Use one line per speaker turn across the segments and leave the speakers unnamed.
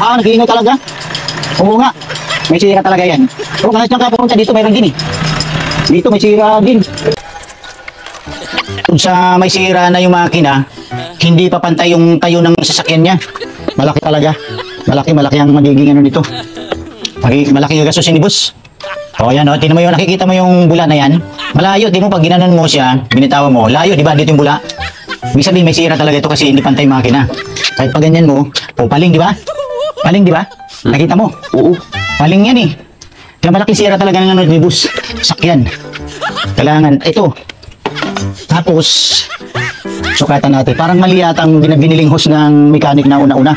Nag-iingaw talaga. Oo nga. May sira talaga yan. Oo, kahit saan ka pumunta dito, mayroon din eh. Dito may sira din. Kung sa may sira na yung makina, hindi pa pantay yung tayo ng sasakyan niya. Malaki talaga. Malaki ang magiging ano nito. Malaki yung gastusin ni boss. O yan o, tingnan mo yung nakikita mo yung bula na yan. Malayo, di mo pag ginanon mo siya, binitawan mo, layo, di ba? Dito yung bula. Ibig sabihin may sira talaga ito kasi hindi pantay yung makina. Kahit pag ganyan mo, paling, di ba? Paling, di ba? Nakita mo? Oo. Paling yan eh. Kaya malaki sira talaga ng ano, bus. Sakyan. Kailangan, ito. Tapos, sukatan natin. Parang mali yata ang biniling hose ng mechanic na una-una.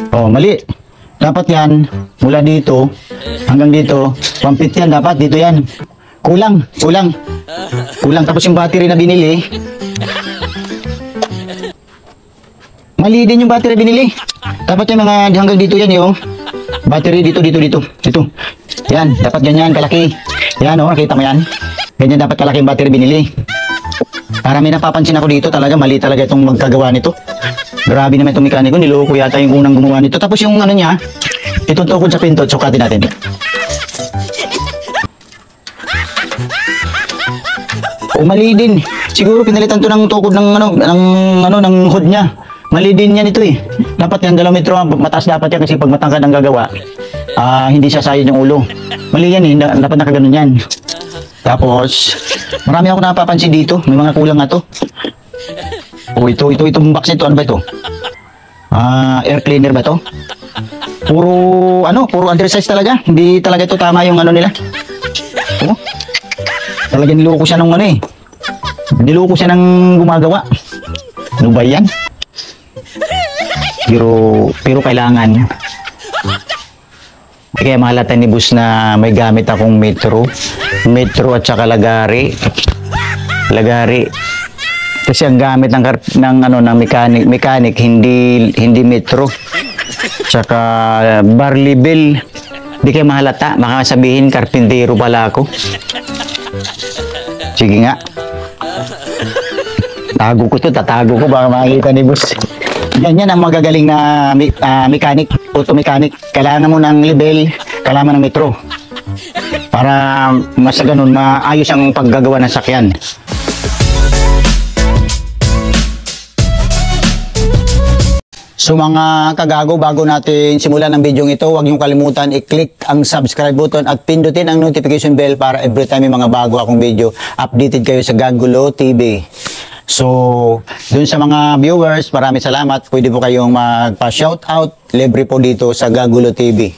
Oh, mali. Dapat yan, mula dito, hanggang dito, pampit yan, dapat dito yan. Kulang. Tapos yung battery na binili, mali din yung battery binili. Dapat yung mga hanggang dito yan yung battery dito. Yan, dapat ganyan, kalaki. Yan o, nakita mo yan. Ganyan dapat kalaki yung battery binili. Para may napapansin ako dito, talaga mali talaga itong magkagawa nito. Grabe naman itong mekaniko, niloko yata yung unang gumawa nito. Tapos yung ano niya, itong tukod sa pinto, sukatin natin. O mali din. Siguro pinalitan to ng tukod ng ng hood niya. Mali din yan ito eh. Dapat yan 2 metro, mataas dapat yan kasi pag matangkad ang gagawa, hindi siya sayad yung ulo. Mali yan eh, dapat nakaganon yan. Tapos, marami ako napapansin dito, may mga kulang na to. O itong box nito, ano ba ito? Air cleaner ba to? Puro undersize talaga. Hindi talaga ito tama yung ano nila. Oh. Talaga niloko siya ng ano eh. Niloko siya ng gumagawa. Ano ba yan? Pero kailangan. Kaya mahalata ni boss na may gamit akong metro at saka lagari. Kasi ang gamit ng mechanic hindi metro. Tsaka barley bell. Di kayo mahalata, makasabihin karpintero pala ako. Sige nga. Tatago ko baka makikita ni boss. Yan ang magagaling na mechanic, auto mechanic. Kailangan mo ng level, kailangan ng metro. Para mas ganun, maayos ang paggagawa ng sakyan. So mga kagago, bago natin simulan ang video ito, huwag niyong kalimutan i-click ang subscribe button at pindutin ang notification bell para every time may mga bago akong video, updated kayo sa Gagulo TV. So, dun sa mga viewers, maraming salamat. Pwede po kayong magpa-shoutout. Libre po dito sa Gagulo TV.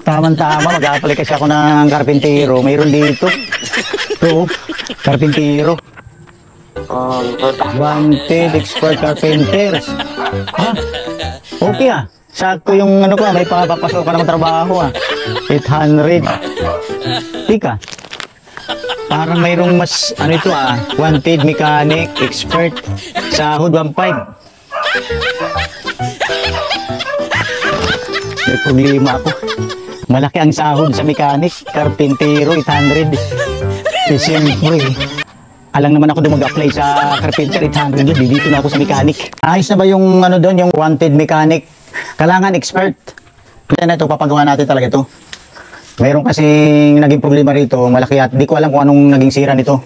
Tama-tama, mag-a-apply kasi ako ng karpintero. Mayroon dito. Ito, karpintero. Wanted expert carpenters. Ha? Okay ah. Sakto yung ano ko, may papapasok ka ng trabaho ah. 800. Tika. Parang mayroong mas, ano ito ah, wanted mechanic, expert, sahod 1.5. May problema ako. Malaki ang sahod sa mechanic, karpintero, 800. Siyempre, alang naman ako doon mag-apply sa carpenter, 800 doon, dito na ako sa mechanic. Ayos na ba yung ano doon, yung wanted mechanic? Kailangan expert. Kaya na ito, papagawa natin talaga ito. Mayroon kasing naging problema rito, malaki at di ko alam kung anong naging sira nito.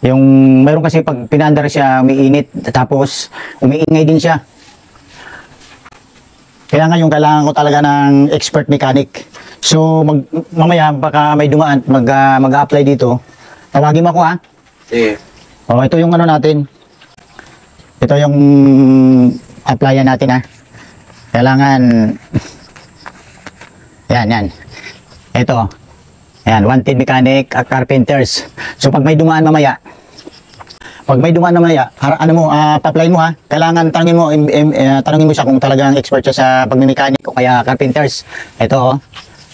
Mayroon kasi pag pinandar siya, umiinit, tapos umiingay din siya. Kailangan ko talaga ng expert mechanic. So, mamaya, baka may dumaan, mag-apply dito. Tawagin mo ako ha?
Sige.
O, ito yung ano natin. Ito yung applyan natin ha. Kailangan, yan. Ito, yan, wanted mechanic at carpenters. So, pag may dumaan mamaya, ano mo, pa-apply mo ha. Kailangan tanungin mo siya kung talagang expert siya sa pagmimekanik o kaya carpenters. Ito,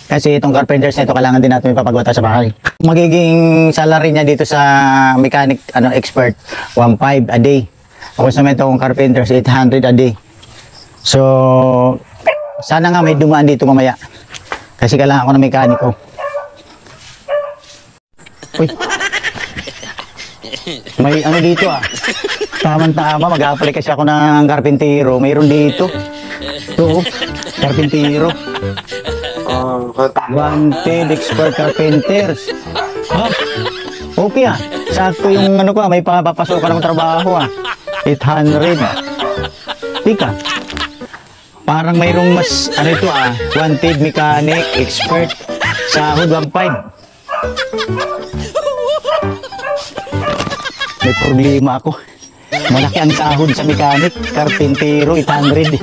kasi itong carpenters na ito, kailangan din natin ipapagwata sa bahay. Magiging salary niya dito sa mechanic, expert, 1.5 a day. Tapos naman itong carpenters, 800 a day. So, sana nga may dumaan dito mamaya. Kasi kailangan ko ng mekaniko. Uy. May ano dito ah. Tama, mag-apply kasi ako ng karpintero. Mayroon dito. Ito, karpintero. Wanted expert carpenters. Ah, okay ah. Sakto yung ano ko, may papapasok ka ng trabaho ah. 800. Tika. Parang mayroong mas, ano ito ah, wanted mechanic expert. Sahod 1.5. May problema ako. Malaki ang sahod sa mechanic, karpintero, 800.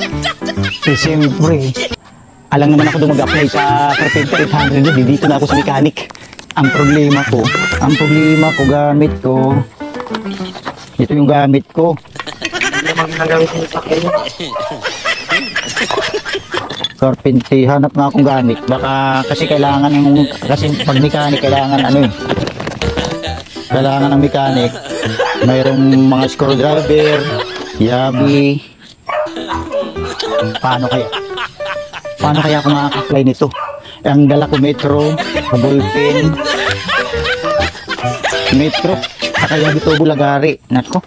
Eh, siyempre, alam naman ako doon mag-apply sa carpenter, 800. Dito na ako sa mechanic. Ang problema ko, gamit ko. Ito yung gamit ko.
Hindi naman ginagamit yung sakyan niya.
Carpentry, hanap nga akong gamit. Baka kasi kailangan yung, kasi pag mechanic, kailangan ano eh. Kailangan ng mechanic. Mayroong mga screwdriver, yabi. Paano kaya ako makaka-apply nito? Ang dala ko metro, ballpen, metro, saka yung ito bulagari. Nako,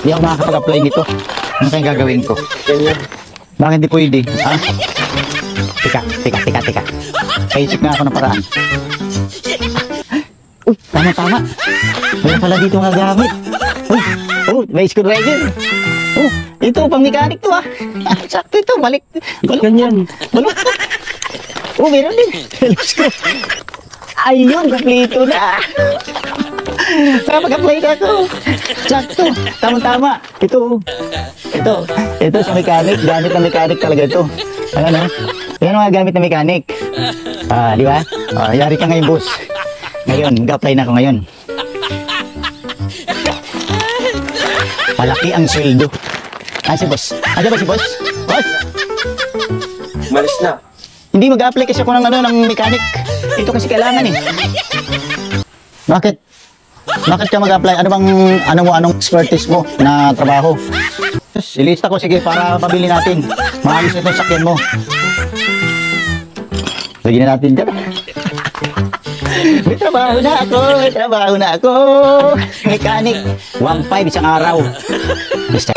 hindi ako makakapag-apply nito. Ano kayang gagawin ko?
Ganyan.
Bakit hindi pwede? Ha? Tika. Paisip nga ako ng paraan. Uy, tama. Meron pala dito nga gamit. Uy, may screwdriver. Oh, ito pang mechanic to ah. Sakto ito, balik.
Ganyan.
Balok. Oh, meron din. Ayun, kompleto na. Mag-apply na ako. Sakto, tama. Ito sa mechanic, gamit ng mechanic talaga ito. Ayan ah. Yan mga gamit ng mechanic. Di ba? Yari ka ngayon, boss. Ngayon, mag-apply na ako ngayon. Malaki ang sweldo. Si boss. Ano ba si boss? Boss?
Malis na.
Hindi mag-apply kasi ako ng mechanic. Ito kasi kailangan eh. Bakit? Bakit ka mag-apply? Anong expertise mo na trabaho? Ilista ko, sige, para pabili natin. Maayos na itong sakyan mo. Lagyan na natin dyan. May trabaho na ako. Mechanic. 1.5 isang araw. Basta.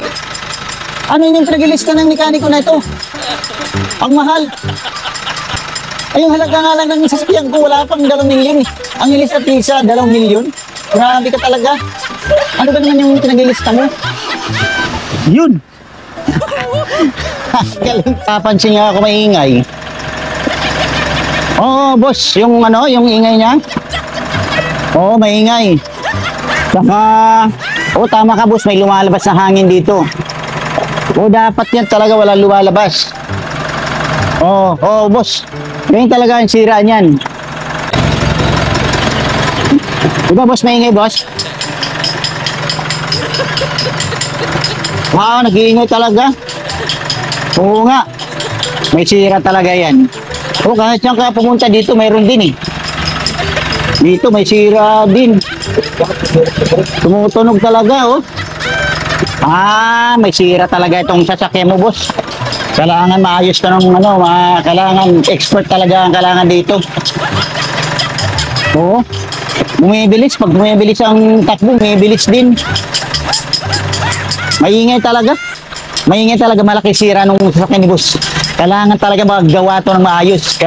Ano yung pinag-ilista ng mekaniko na ito? Ang mahal. Ay, yung halaga nga lang ng sasakyan ko, wala pang 2 milyon eh. Ang ilista pisa, 2 milyon. Grabe ka talaga. Ano ba naman yung pinag-ilista mo? Yun. Galing. Papansin nga ako maingay. Oo, boss, yung ingay niya. Oo, maingay. Saka, tama ka, boss, may lumalabas na hangin dito. Dapat yan talaga walang lumalabas. Boss. Ganyan talaga ang sira niyan. Diba, boss, maingay, boss? Wow, nag-iingay talaga. Oo nga. May sira talaga yan. Kahit saan ka pumunta dito, mayroon din eh. Dito may sira din. Tumutunog talaga, oh. May sira talaga itong sasakyan mo, boss. Kailangan maayos ka ng kailangan expert talaga ang kailangan dito. Oo. Bumibilis. Pag bumibilis ang takbo, bumibilis din. Maingay talaga. Malaki sira nung sasakyan ni boss. Kailangan talaga maggawa to ng maayos.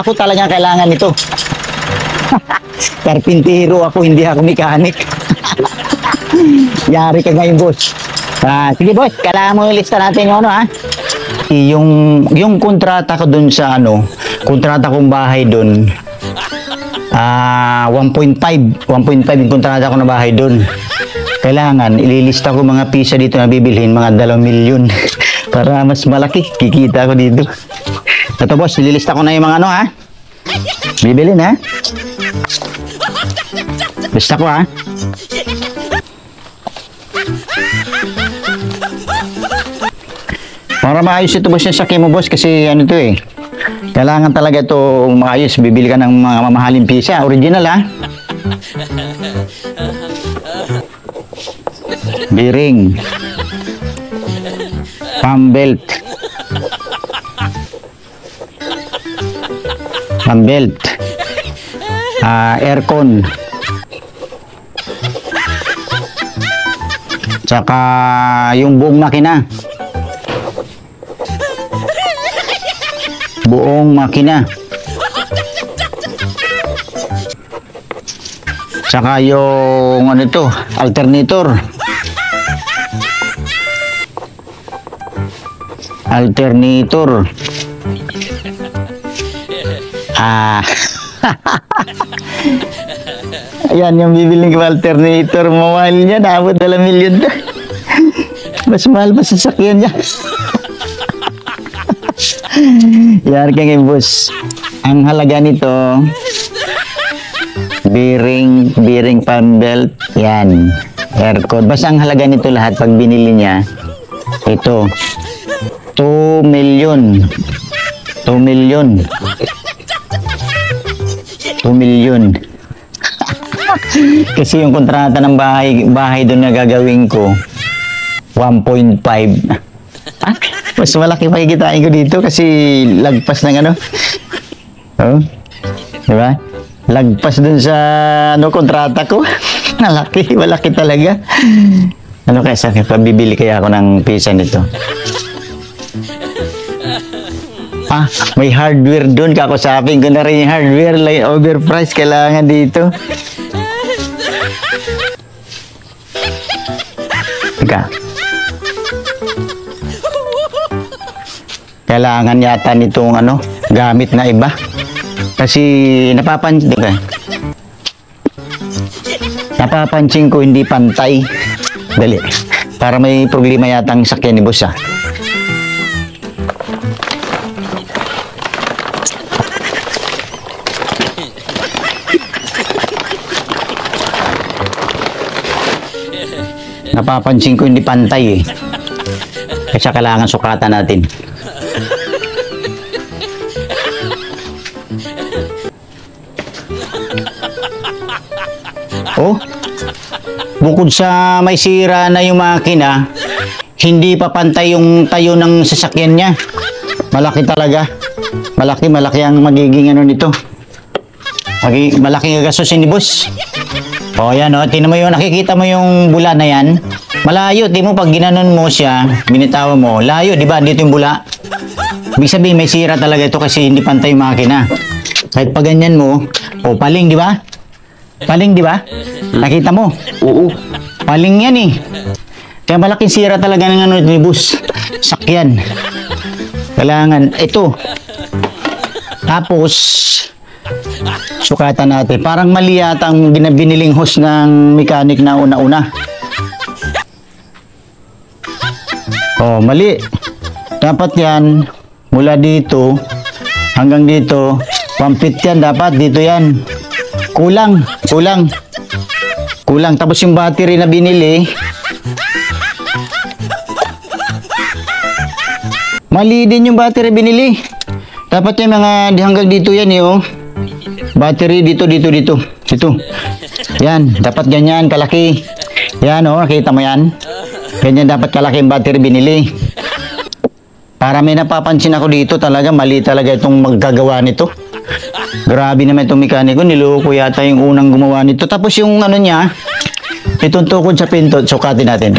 Ako talaga kailangan ito. Karpintero ako, hindi ako mechanic. Yari ka ngayon, boss. Sige, boss, kailangan mo ilista natin yung ha. Yung kontrata ko dun sa kontrata kong bahay dun. 1.5 yung kontrata ko na bahay dun. Kailangan ililista ko mga pisa dito na bibilhin, mga 2 milyon. Para mas malaki, kikita ko dito. Ito, boss, ililista ko na yung mga ha. Bibilhin ha. Lista ko ha. Para maayos ito, boss, yung sakyan mo, boss, kasi to eh. Kailangan talaga ito maayos. Bibili ka ng mga mamahaling pisa. Original ha. Bearing. Pump belt. aircon. Tsaka yung buong makina. Buong makina. Tsaka yung ano ito, alternator. Alternator. Ayan yung bibiling ko alternator. Mahal niya, naabot 2 milyon na. Mas mahal pa sa sasakyan niya. Yan kaya boss. Ang halaga nito, bearing fan belt, yan, aircon. Basta ang halaga nito lahat pag binili niya, ito, 2 million. 2 million. 2 million. Kasi yung kontrata ng bahay doon na gagawin ko, 1.5. Mas malaki pa kikitain ko dito kasi lagpas ng ano. Oh, di ba? Lagpas dun sa ano kontrata ko. Malaki talaga. Ano kaya sa akin, pabibili kaya ako ng pisa nito. May hardware dun. Kakusapin ko na rin yung hardware. Like overpriced kailangan dito. Teka. Kailangan yata nitong ano, gamit na iba. Kasi napapansin ko hindi pantay. Dali. Para may problema yata ang sakyan ni boss Napapansin ko hindi pantay Kaya kailangan sukatan natin. Oh, bukod sa may sira na yung makina, hindi pa pantay yung tayo ng sasakyan niya. Malaki talaga. Malaki ang magiging ano nito. Malaking gastusin ni boss. Oh, yan oh. Tingnan mo yung, nakikita mo yung bula na yan. Malayo, di mo pag ginanon mo siya, binitawan mo, layo, di ba? Dito yung bula. Ibig sabihin, may sira talaga ito kasi hindi pantay yung makina. Kahit pag ganyan mo, oh, paling, di ba? Paling, di ba? Nakita mo? Oo. Paling yan eh. Kaya malaking sira talaga ng ano ni bus. Sakyan. Kailangan, ito. Tapos, sukatan natin. Parang mali yata ang biniling hose ng mechanic na una-una. Oh, mali. Dapat yan, mula dito, hanggang dito, pampit yan. Dapat dito yan. Kulang. Tapos yung battery na binili, mali din yung battery binili. Dapat yung mga hanggang dito yan oh. Battery dito. Yan, dapat ganyan kalaki. Yan oh, nakita mo yan. Ganyan dapat kalaki yung battery binili. Para may napapansin ako dito talaga, mali talaga itong maggagawa nito. Grabe naman itong mekaniko, niloko yata yung unang gumawa nito. Tapos yung ano niya, itong tukod sa pinto, sukatin natin.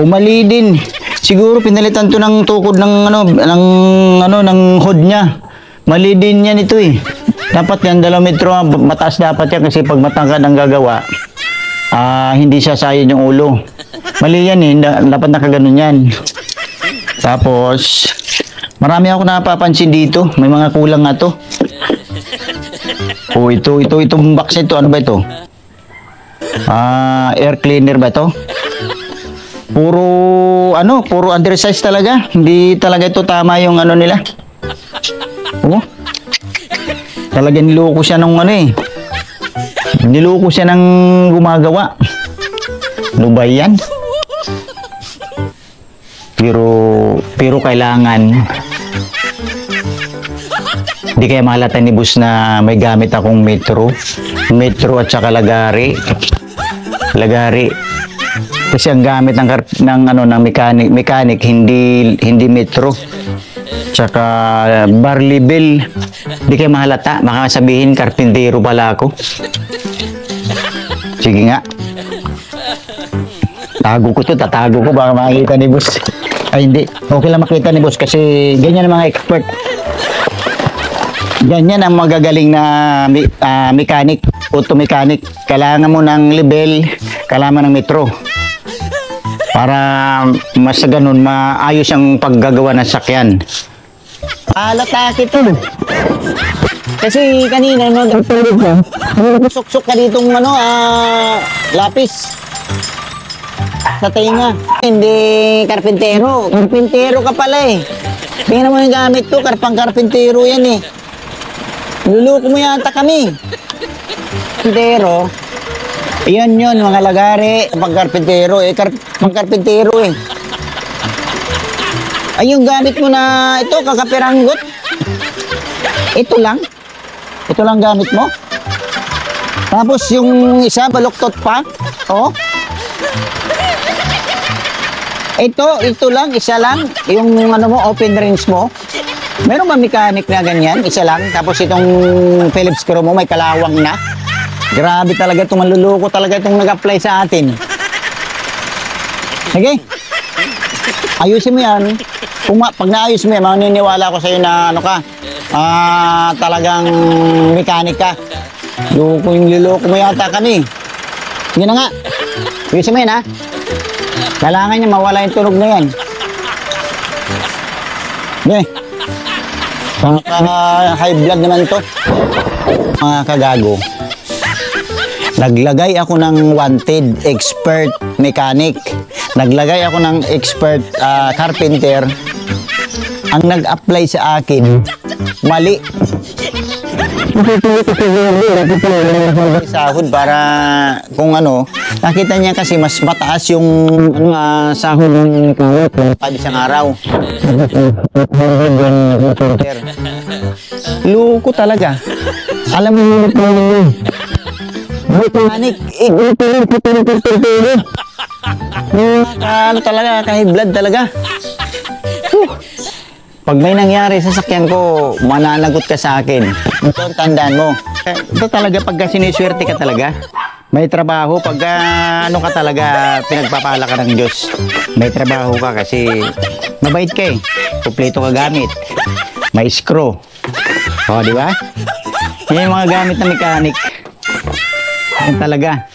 O mali din. Siguro pinalitan to ng tukod ng ng hood niya. Mali din yan ito eh. Dapat yan 2 metro, mataas dapat yan kasi pag matangkad ang gagawa, hindi siya sayon yung ulo. Mali yan eh, dapat nakaganon yan. Tapos, marami ako napapansin dito. May mga kulang nga to. Oh, itong box nito, ano ba ito? Air cleaner ba ito? Puro undersize talaga. Hindi talaga ito tama yung ano nila. Oh. Talaga niloko siya ng ano eh. Niloko siya ng gumagawa. Lubay yan. Pero kailangan hindi kaya mahalata ni boss na may gamit akong metro at saka lagari. Kasi ang gamit ng mechanic hindi metro. Tsaka barley bell. Di kayo mahalata. Baka sabihin karpintero pala ako. Sige nga. Tatago ko baka makita ni boss. Ay hindi. Okay lang makita ni boss kasi ganyan ang mga expert. Ganyan ang magagaling na mechanic, auto mechanic. Kailangan mo ng level, kailangan ng metro. Para mas ganun, maayos ang paggagawa ng sakyan. Alatake to. Kasi kanina, suksok ka ditong lapis. Sa tinga. Hindi karpintero. Karpintero ka pala eh. Tingnan mo yung gamit ko, karpintero yan eh. Luluko mo yata kami. Karpintero. Yun, mga lagari. Pagkarpintero eh. Pagkarpintero eh. Ay, yung gamit mo na ito, kakapiranggot. Ito lang. Ito lang gamit mo. Tapos yung isa, baluktot pa. Oh. Ito lang, isa lang. Yung open range mo. Meron ba mechanic na ganyan? Isa lang. Tapos itong Phillips screw mo, may kalawang na. Grabe talaga itong manluloko talaga itong nag-apply sa atin. Sige. Ayusin mo yan. Pag naayos mo yan, maniniwala ko sa'yo na talagang mechanic ka. Yung luloko mo yata kami. Sige na nga. Ayusin mo yan ha. Kailangan niya mawala yung tunog na yan. Okay. High blood naman to. Mga kagago. Naglagay ako ng wanted expert mechanic. Naglagay ako ng expert carpenter. Ang nag-apply sa akin, mali. Sahod para kung nakita niya kasi mas mataas yung sahod ng isang araw. Luko talaga. Alam mo yung mechanic. Talaga, kahit blood talaga. Pag may nangyari sa sakyan ko, mananagot ka sa akin. Ito, tandaan mo. Ito talaga, pagka siniswerte ka talaga, may trabaho. Pagka ka talaga, pinagpapala ka ng Diyos. May trabaho ka kasi mabait ka eh. Kumpleto ka gamit. May screw. O, di ba? Yan yung mga gamit na mechanic. Yan talaga.